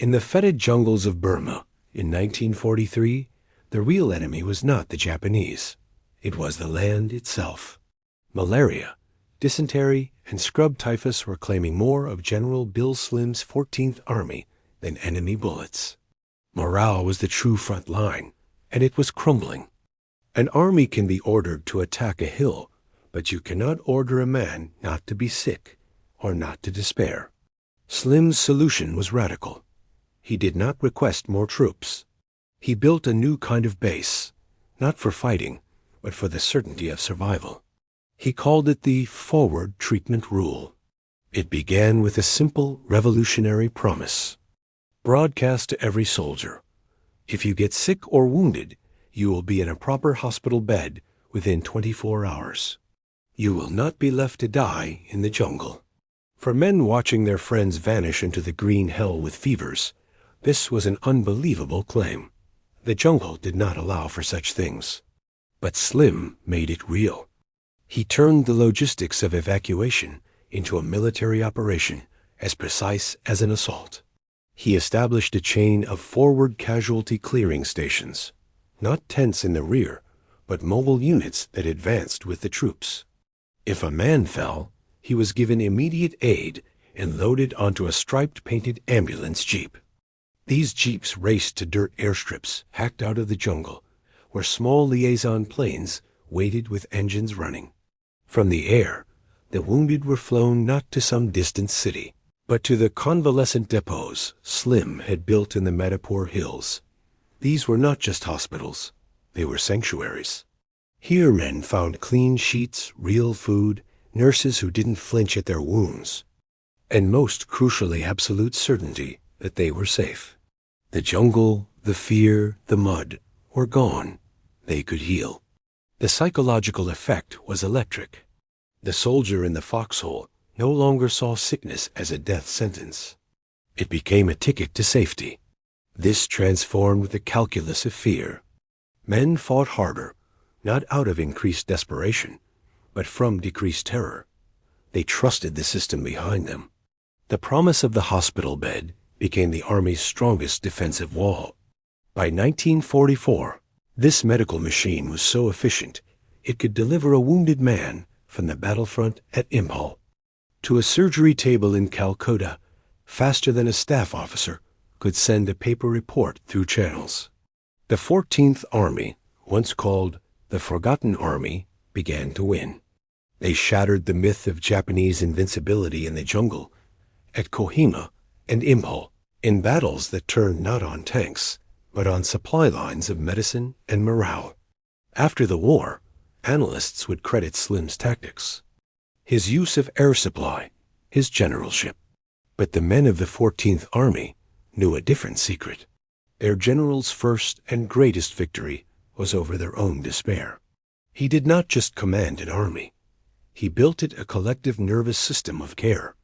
In the fetid jungles of Burma in 1943, the real enemy was not the Japanese. It was the land itself. Malaria, dysentery, and scrub typhus were claiming more of General Bill Slim's 14th Army than enemy bullets. Morale was the true front line, and it was crumbling. An army can be ordered to attack a hill, but you cannot order a man not to be sick or not to despair. Slim's solution was radical. He did not request more troops. He built a new kind of base, not for fighting, but for the certainty of survival. He called it the forward treatment rule. It began with a simple revolutionary promise. Broadcast to every soldier, if you get sick or wounded, you will be in a proper hospital bed within 24 hours. You will not be left to die in the jungle. For men watching their friends vanish into the green hell with fevers, this was an unbelievable claim. The jungle did not allow for such things. But Slim made it real. He turned the logistics of evacuation into a military operation as precise as an assault. He established a chain of forward casualty clearing stations, not tents in the rear, but mobile units that advanced with the troops. If a man fell, he was given immediate aid and loaded onto a striped painted ambulance jeep. These jeeps raced to dirt airstrips hacked out of the jungle, where small liaison planes waited with engines running. From the air, the wounded were flown not to some distant city, but to the convalescent depots Slim had built in the Madipur hills. These were not just hospitals, they were sanctuaries. Here men found clean sheets, real food, nurses who didn't flinch at their wounds, and most crucially absolute certainty that they were safe. The jungle, the fear, the mud were gone. They could heal. The psychological effect was electric. The soldier in the foxhole no longer saw sickness as a death sentence. It became a ticket to safety. This transformed the calculus of fear. Men fought harder, not out of increased desperation, but from decreased terror. They trusted the system behind them. The promise of the hospital bed became the Army's strongest defensive wall. By 1944, this medical machine was so efficient it could deliver a wounded man from the battlefront at Imphal to a surgery table in Calcutta faster than a staff officer could send a paper report through channels. The 14th Army, once called the Forgotten Army, began to win. They shattered the myth of Japanese invincibility in the jungle at Kohima and Imphal in battles that turned not on tanks, but on supply lines of medicine and morale. After the war, analysts would credit Slim's tactics, his use of air supply, his generalship. But the men of the 14th Army knew a different secret. Their general's first and greatest victory was over their own despair. He did not just command an army. He built it a collective nervous system of care.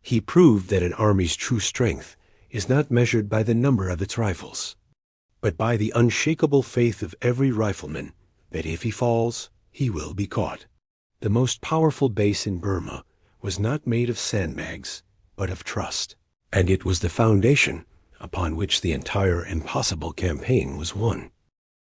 He proved that an army's true strength is not measured by the number of its rifles, but by the unshakable faith of every rifleman that if he falls, he will be caught. The most powerful base in Burma was not made of sandbags, but of trust, and it was the foundation upon which the entire impossible campaign was won.